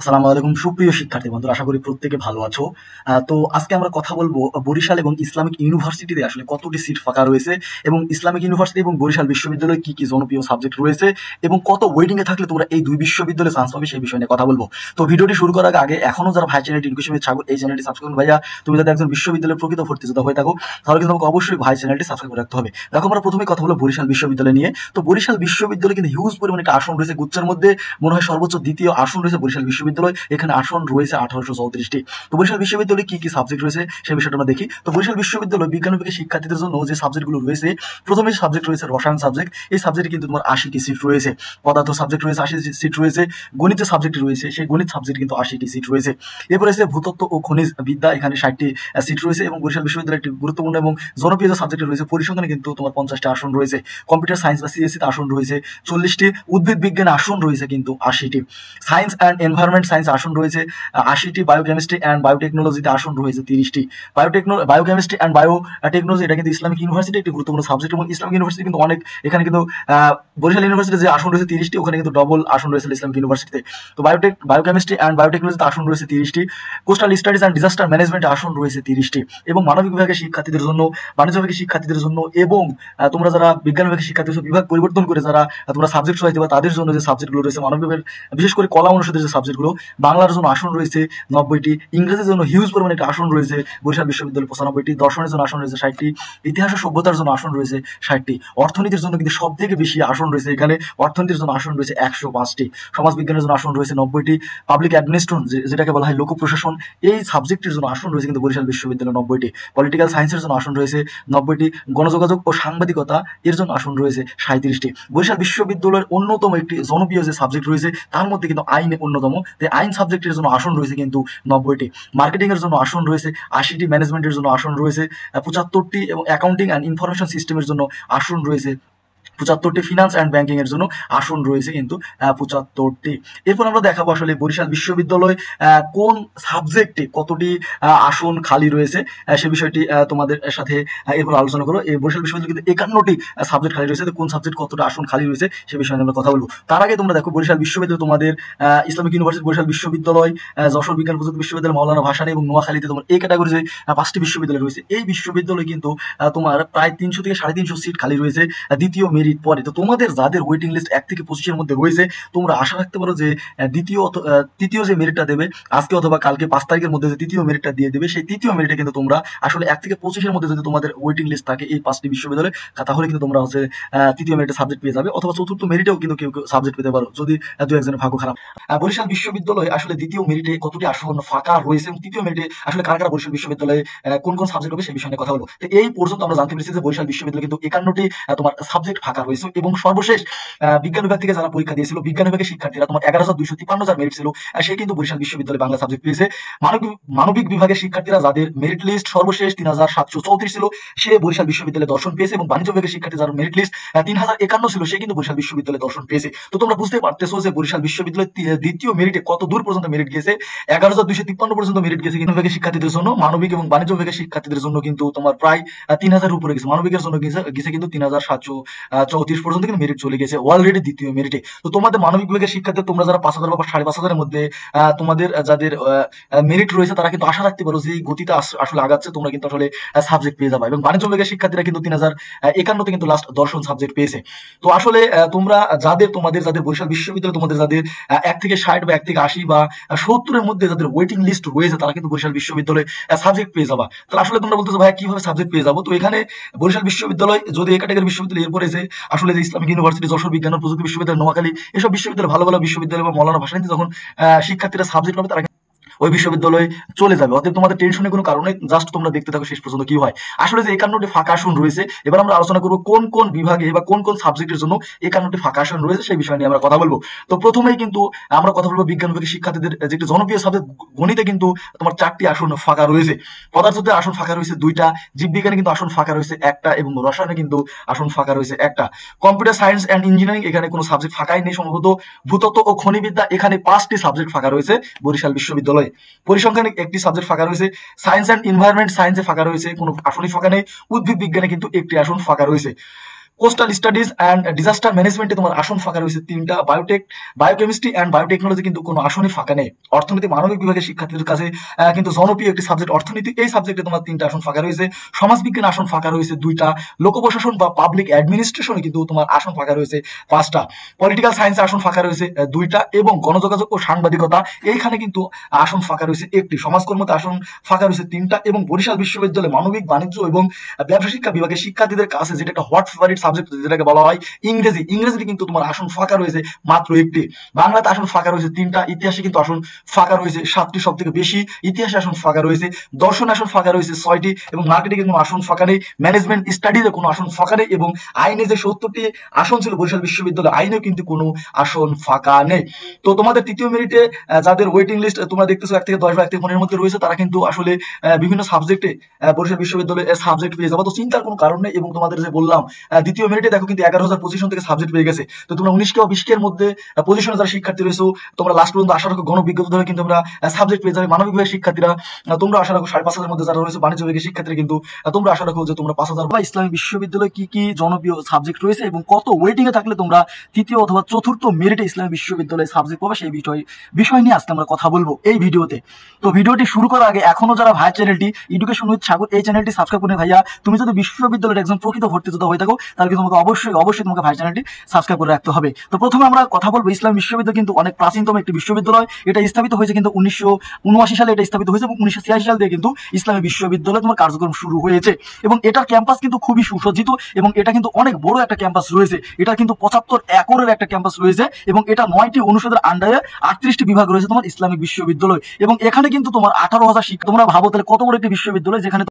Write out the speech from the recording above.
আসসালামু আলাইকুম সুপ্রিয় শিক্ষার্থী বন্ধুরা, আশা করি প্রত্যেকে ভালো আছো। তো আজকে আমরা কথা বলবো বরিশাল এবং ইসলামিক ইউনিভার্সিটিতে আসলে কতটি সিট ফাঁকা রয়েছে এবং ইসলামিক ইউনিভার্সিটি এবং বরিশাল বিশ্ববিদ্যালয়ে কি কি জনপ্রিয় সাবজেক্ট রয়েছে এবং কত ওয়েটিং এ থাকলে তোমরা এই দুই বিশ্ববিদ্যালয়ে চান্স পাবে সেই বিষয় নিয়ে কথা বলবো। তো ভিডিওটি শুরু করার আগে এখনো যারা ভাই চ্যানেলটি এডুকেশন উইথ সাগর এই চ্যানেলটি সাবস্ক্রাইব করুন। ভাইয়া তুমি যদি একজন বিশ্ববিদ্যালয়ের প্রকৃত ভর্তি যোদ্ধা হয়ে থাকো তাহলে কিন্তু তোমাকে অবশ্যই ভাই চ্যানেলটি সাবস্ক্রাইব করে রাখতে হবে। দেখো, আমরা প্রথমে কথা বলবো বরিশাল বিশ্ববিদ্যালয় নিয়ে। তো বরিশাল বিশ্ববিদ্যালয়ে কিন্তু হিউজ পরিমাণে একটা আসন রয়েছে, গুচ্ছের মধ্যে মনে হয় সর্বোচ্চ দ্বিতীয় আসন রয়েছে বরিশাল বিশ্ববিদ্যালয়। এখানে আসন রয়েছে 1834টি। তো বরিশাল বিশ্ববিদ্যালয়ে কি কি সাবজেক্ট রয়েছে সেই বিষয়টা আমরা দেখি। তো বরিশাল বিশ্ববিদ্যালয় বিজ্ঞান বিভাগের শিক্ষার্থীদের জন্য যে সাবজেক্টগুলো রয়েছে, প্রথমে সাবজেক্ট রয়েছে রসায়ন সাবজেক্ট। এই সাবজেক্টে কিন্তু তোমার 80টি সিট রয়েছে। পদার্থ সাবজেক্ট রয়েছে 80টি সিট রয়েছে। গণিত সাবজেক্ট রয়েছে, সেই গণিত সাবজেক্ট কিন্তু 80টি সিট রয়েছে। এরপরে আছে ভূতত্ত্ব ও খনিজ বিদ্যা, এখানে 60টি সিট রয়েছে। এবং বরিশাল বিশ্ববিদ্যালয়ের একটি গুরুত্বপূর্ণ এবং জনপ্রিয় যে সাবজেক্ট রয়েছে পরিসংখ্যানে কিন্তু তোমার 50টি আসন রয়েছে। কম্পিউটার সায়েন্স বা সিএসসিতে আসন রয়েছে 40টি। উদ্ভিদ বিজ্ঞানে আসন রয়েছে কিন্তু 80টি। সায়েন্স অ্যান্ড এনভায়রনমেন্ট সায়েন্স আসন রয়েছে 80টি। বায়োকেমিস্ট্রি অ্যান্ড বায়োটেকনোলজিতে আসন রয়েছে 30টি। বায়োকেমিস্ট্রি অ্যান্ড বায়োটেকনোলজি এটা কিন্তু ইসলামিক ইউনিভার্সিটি একটি গুরুত্বপূর্ণ সাবজেক্ট। এবং ইসলামিক ইউনিভার্সিটি কিন্তু অনেক, এখানে কিন্তু বরিশাল ইউনিভার্সিটি যে আসন রয়েছে 30টি, ওখানে কিন্তু ডবল আসন রয়েছে ইসলামিক ইউনিভার্সিটিতে। তো বায়োকেমিস্ট্রি অ্যান্ড বায়োটেকনোলজিতে আসন রয়েছে 30টি। কোস্টাল স্টাডিজ অ্যান্ড ডিজাস্টার ম্যানেজমেন্টে আসন রয়েছে 30টি। এবং মানবিক বিভাগের শিক্ষার্থীদের জন্য, বাণিজ্য বিভাগের শিক্ষার্থীদের জন্য এবং তোমরা যারা বিজ্ঞান বিভাগের শিক্ষার্থী বিভাগ পরিবর্তন করে যারা তোমরা সাবজেক্ট চয়েস দেবা তাদের জন্য যে সাবজেক্টগুলো রয়েছে মানবিক বিভাগের, বিশেষ করে কলা অনুষদের যে সাবজেক্টগুলো, বাংলার জন্য আসন রয়েছে 90টি। ইংরেজির জন্য হিউজ পরিমাণে একটা আসন রয়েছে বরিশাল বিশ্ববিদ্যালয় 95টি। দর্শনের জন্য আসন রয়েছে 60টি। ইতিহাস ও সভ্যতার জন্য আসন রয়েছে 60টি। অর্থনীতির জন্য কিন্তু সব থেকে বেশি আসন রয়েছে, এখানে অর্থনীতির জন্য আসন রয়েছে 105টি। সমাজ বিজ্ঞানের জন্য আসন রয়েছে 90টি। পাবলিক অ্যাডমিনিস্ট্রেশন যেটাকে বলা হয় লোক প্রশাসন, এই সাবজেক্টের জন্য আসন রয়েছে কিন্তু বরিশাল বিশ্ববিদ্যালয় 90টি। পলিটিক্যাল সায়েন্সের জন্য আসন রয়েছে 90টি। গণযোগাযোগ ও সাংবাদিকতা এর জন্য আসন রয়েছে 37টি। বরিশাল বিশ্ববিদ্যালয়ের অন্যতম একটি জনপ্রিয় যে সাবজেক্ট রয়েছে তার মধ্যে কিন্তু আইনে অন্যতম। তাই আইন সাবজেক্টের জন্য আসন রয়েছে কিন্তু 90টি। মার্কেটিং এর জন্য আসন রয়েছে 80টি। ম্যানেজমেন্টের জন্য আসন রয়েছে 75টি। এবং অ্যাকাউন্টিং অ্যান্ড ইনফরমেশন সিস্টেমের জন্য আসন রয়েছে 75টি। ফিনান্স অ্যান্ড ব্যাংকিং এর জন্য আসন রয়েছে কিন্তু 75টি। এরপর আমরা দেখাবো আসলে বরিশাল বিশ্ববিদ্যালয় কোন সাবজেক্টে কতটি আসন খালি রয়েছে সে বিষয়টি তোমাদের সাথে এরপর আলোচনা করবো। এই বরিশাল বিশ্ববিদ্যালয় কিন্তু 51টি সাবজেক্ট খালি রয়েছে। তো কোন সাবজেক্ট কতটা আসন খালি রয়েছে সে বিষয়ে আমরা কথা বলবো। তার আগে তোমরা দেখো বরিশাল বিশ্ববিদ্যালয় তোমাদের ইসলামিক ইউনিভার্সিটি, বরিশাল বিশ্ববিদ্যালয়, যশোর বিজ্ঞান প্রযুক্তি বিশ্ববিদ্যালয়, মাওলানা ভাসানী এবং নোয়াখালীতে তোমার এই ক্যাটাগরি যে 5টি বিশ্ববিদ্যালয় রয়েছে, এই বিশ্ববিদ্যালয় কিন্তু তোমার প্রায় 300 থেকে 350 সিট খালি রয়েছে দ্বিতীয় মেরিট পরে। তো তোমাদের যাদের ওয়েটিং লিস্ট 1 থেকে 25-এর মধ্যে রয়েছে, তোমরা আশা রাখতে পারো যে তৃতীয় যে মেরিটটা দেবে আজকে অথবা কালকে 5 তারিখের মধ্যে যে তৃতীয় মেরিটটা দিয়ে দেবে, সেই তৃতীয় মেরিটে কিন্তু তোমরা আসলে 1 থেকে 25-এর মধ্যে যদি তোমাদের ওয়েটিং লিস্ট থাকে এই 5টি বিশ্ববিদ্যালয়ে, তাহলে কিন্তু তোমরা হচ্ছে তৃতীয় মেরিটে সাবজেক্ট পেয়ে যাবে। অথবা চতুর্থ মেরিটেও কিন্তু কেউ কেউ সাবজেক্ট পেতে পারো যদি দু একজনের ভাগ্য খারাপ। বরিশাল বিশ্ববিদ্যালয়ে আসলে দ্বিতীয় মেরিটে কতটি আসন ফাঁকা রয়েছে এবং তৃতীয় মেরিটে আসলে কারা কারা বরিশাল বিশ্ববিদ্যালয়ে কোন কোন সাবজেক্ট হবে সেই বিষয়ে কথা বলবো। তো এই পর্যন্ত আমরা জানতে পেরেছি যে বরিশাল বিশ্ববিদ্যালয় কিন্তু 51টি তোমার সাবজেক্ট ফাঁকা রয়েছে। এবং সর্বশেষ বিজ্ঞান বিভাগ থেকে যারা পরীক্ষা দিয়েছিল, বিজ্ঞান বিভাগের শিক্ষার্থীরা তোমার 11,253 যার মেরিট ছিল, সে কিন্তু বরিশাল বিশ্ববিদ্যালয়ে বাংলা সাবজেক্ট পেয়েছে। মানবিক বিভাগের শিক্ষার্থীরা যাদের মেরিট লিস্ট সর্বশেষ 3734 ছিল, সে বরিশাল বিশ্ববিদ্যালয়ে দর্শন পেয়েছে। এবং বাণিজ্য বিভাগের শিক্ষার্থী যার মেরিট লিস্ট 3051 ছিল, সে কিন্তু বরিশাল বিশ্ববিদ্যালয়ে দর্শন পেয়েছে। তো তোমরা বুঝতে পারতেছো যে বরিশাল বিশ্ববিদ্যালয় দ্বিতীয় মেরিটে কত দূর পর্যন্ত মেরিট গেছে। 11,253 পর্যন্ত মেরিট গেছে কিন্তু বিভাগের শিক্ষার্থীদের জন্য। মানবিক এবং বাণিজ্য বিভাগের শিক্ষার্থীদের জন্য কিন্তু তোমার প্রায় 3000 উপরে গেছে। মানবিকের জন্য গেছে কিন্তু 3734 পর্যন্ত কিন্তু মেরিট চলে গেছে অলরেডি দ্বিতীয় মেরিটে। তো তোমাদের মানবিক বিভাগের শিক্ষার্থী তোমরা যারা 5000 বা 5,500 মধ্যে তোমাদের যাদের মেরিট রয়েছে, তারা কিন্তু আশা রাখতে পারো যে গতিতে আসলে আগাচ্ছে, তোমরা কিন্তু আসলে সাবজেক্ট পেয়ে যাবে। এবং বাণিজ্য বিভাগের শিক্ষার্থীরা কিন্তু 3051 কিন্তু লাস্ট দর্শন সাবজেক্ট পেয়েছে। তো আসলে তোমরা যাদের বরিশাল বিশ্ববিদ্যালয় তোমাদের যাদের 1 থেকে 60 বা 1 থেকে 80 বা 70-এর মধ্যে যাদের ওয়েটিং লিস্ট রয়েছে, তারা কিন্তু বরিশাল বিশ্ববিদ্যালয়ে সাবজেক্ট পেয়ে যাবা। তাহলে আসলে তোমরা বলতেছো ভাই কিভাবে সাবজেক্ট পেয়ে যাবো? তো এখানে বরিশাল বিশ্ববিদ্যালয় যদি এই ক্যাটাগরি বিশ্ববিদ্যালয়, এরপরে যে আসলে যে ইসলামিক ইউনিভার্সিটি, যশোর বিজ্ঞান প্রযুক্তি বিশ্ববিদ্যালয়, নোয়াখালী, এসব বিশ্ববিদ্যালয় ভালো ভালো বিশ্ববিদ্যালয় বা মাওলানা ভাসানীতে যখন শিক্ষার্থীরা সাবজেক্ট পাবে, তারা ওই বিশ্ববিদ্যালয়ে চলে যাবে। অতএব তোমাদের টেনশনের কোনো কারণে, জাস্ট তোমরা দেখতে থাকো শেষ পর্যন্ত কি হয়। আসলে যে 51টি ফাঁকা আসন রয়েছে, এবার আমরা আলোচনা করবো কোন কোন বিভাগে বা কোন কোন সাবজেক্টের জন্য 51টি ফাঁকা আসন রয়েছে সেই বিষয় নিয়ে আমরা কথা বলবো। তো প্রথমেই কিন্তু আমরা কথা বলবো বিজ্ঞান বিভাগের শিক্ষার্থীদের যে একটি জনপ্রিয় সাবজেক্ট গণিতে কিন্তু তোমার 4টি আসন ফাঁকা রয়েছে। পদার্থতে আসন ফাঁকা রয়েছে 2টা। জীববিজ্ঞানে কিন্তু আসন ফাঁকা রয়েছে 1টা। এবং রসায়নে কিন্তু আসন ফাঁকা রয়েছে 1টা। কম্পিউটার সায়েন্স অ্যান্ড ইঞ্জিনিয়ারিং, এখানে কোনো সাবজেক্ট ফাঁকাই নেই সম্ভবত। ভূতত্ত্ব ও খনিবিদ্যা, এখানে 5টি সাবজেক্ট ফাঁকা রয়েছে বরিশাল বিশ্ববিদ্যালয়ে। পরিসংখ্যানে একটি সাবজেক্ট ফাঁকা রয়েছে। সায়েন্স অ্যান্ড এনভায়রনমেন্ট সায়েন্সে ফাঁকা রয়েছে, কোনো আসনই ফাঁকা নেই। উদ্ভিদ বিজ্ঞানে কিন্তু একটি আসন ফাঁকা রয়েছে। কোস্টাল স্টাডিজ অ্যান্ড ডিজাস্টার ম্যানেজমেন্টে তোমার আসন ফাঁকা রয়েছে 3টা, বায়োকেমিস্ট্রি অ্যান্ড বায়োটেকনোলজি কিন্তু কোনো আসনই ফাঁকা নেই। অর্থনীতি মানবিক বিভাগের শিক্ষার্থীদের কাছে কিন্তু জনপ্রিয় একটি সাবজেক্ট অর্থনীতি, এই সাবজেক্টে তোমার 3টা আসন ফাঁকা রয়েছে। সমাজবিজ্ঞান আসন ফাঁকা রয়েছে 2টা, লোক প্রশাসন বা পাবলিক অ্যাডমিনিস্ট্রেশনে কিন্তু তোমার আসন ফাঁকা রয়েছে 5টা, পলিটিক্যাল সায়েন্সে আসন ফাঁকা রয়েছে 2টা, এবং গণযোগাযোগ ও সাংবাদিকতা এইখানে কিন্তু আসন ফাঁকা রয়েছে 1টি, সমাজকর্মতে আসন ফাঁকা রয়েছে 3টা, এবং বরিশাল বিশ্ববিদ্যালয়ে মানবিক বাণিজ্য এবং ব্যবসা শিক্ষা বিভাগের শিক্ষার্থীদের কাছে যেটা একটা হট ফেভারিট সাবজেক্ট যেটাকে বলা হয় ইংরেজিতে কিন্তু তোমার আসন ফাঁকা রয়েছে মাত্র 1টি, বাংলাতে আসন ফাঁকা রয়েছে 3টা, ইতিহাসে কিন্তু আসন ফাঁকা রয়েছে 7টি, সব থেকে বেশি ইতিহাসে আসন ফাঁকা রয়েছে, দর্শন আসন ফাঁকা রয়েছে 6টি, এবং মার্কেটিং এর কোনো আসন ফাঁকা নেই, ম্যানেজমেন্ট স্টাডিজে কোনো আসন ফাঁকা নেই, এবং আইনে যে 70টি আসন ছিল বরিশাল বিশ্ববিদ্যালয়ে আইনেও কিন্তু কোনো আসন ফাঁকা নেই। তো তোমাদের তৃতীয় মেরিটে যাদের ওয়েটিং লিস্ট তোমরা দেখতেছো 1 থেকে 10 বা 1 থেকে 15 এর মধ্যে রয়েছে, তারা কিন্তু আসলে বিভিন্ন সাবজেক্টে বরিশাল বিশ্ববিদ্যালয়ে সাবজেক্ট পেয়ে যাবে, তো চিন্তার কোনো কারণ নেই। এবং তোমাদের যে বললাম দ্বিতীয় মেরিটে দেখো কিন্তু 11,000 পজিশন থেকে সাবজেক্ট পেয়ে গেছে, তো তোমরা 19 কে বা 20 এর মধ্যে পজিশনে যারা শিক্ষার্থী রয়েছে তোমরা লাস্ট পর্যন্ত আশা রাখো গণবিজ্ঞতা ধরে কিন্তু আমরা সাবজেক্ট পেয়ে যাবে। মানবিক বিভাগের শিক্ষার্থীরা তোমরা আশা রাখো 5,500 মধ্যে যারা রয়েছে, বাণিজ্য বিভাগের শিক্ষার্থীরা কিন্তু তোমরা আশা রাখো যে তোমরা 5,000। বা ইসলামী বিশ্ববিদ্যালয়ে কি কি জনপ্রিয় সাবজেক্ট রয়েছে এবং কত ওয়েটিং এ থাকলে তোমরা তৃতীয় অথবা চতুর্থ মেরিটে ইসলামী বিশ্ববিদ্যালয়ে সাবজেক্ট পাবে, সেই বিষয় নিয়ে আজকে আমরা কথা বলবো এই ভিডিওতে। তো ভিডিওটি শুরু করার আগে এখনো যারা ভাই চ্যানেলটি এডুকেশন উইথ সাগর এই চ্যানেলটি সাবস্ক্রাইব করে ভাইয়া, তুমি যদি বিশ্ববিদ্যালয়ের একজন প্রকৃত ভর্তি যোদ্ধা হয়ে থাকো তাহলে কিন্তু তোমাকে অবশ্যই তোমাকে ভাই চ্যানেলটি সাবস্ক্রাইব করে রাখতে হবে। তো প্রথমে আমরা কথা বলবো ইসলামী বিশ্ববিদ্যালয় কিন্তু অনেক প্রাচীনতম একটি বিশ্ববিদ্যালয়, এটা স্থাপিত হয়েছে কিন্তু 1979 সালে এটা স্থাপিত হয়েছে, এবং 1986 সাল থেকে কিন্তু ইসলামী বিশ্ববিদ্যালয় তোমার কার্যক্রম শুরু হয়েছে, এবং এটার ক্যাম্পাস কিন্তু খুবই সুসজ্জিত, এবং এটা কিন্তু অনেক বড় একটা ক্যাম্পাস রয়েছে, এটা কিন্তু 75 একরের একটা ক্যাম্পাস রয়েছে, এবং এটা 9টি অনুষদের আন্ডারে 38টি বিভাগ রয়েছে তোমার ইসলামিক বিশ্ববিদ্যালয়, এবং এখানে কিন্তু তোমার 18,000 শিক্ষক। তোমরা ভাবো তাহলে কত বড় একটি বিশ্ববিদ্যালয় যেখানে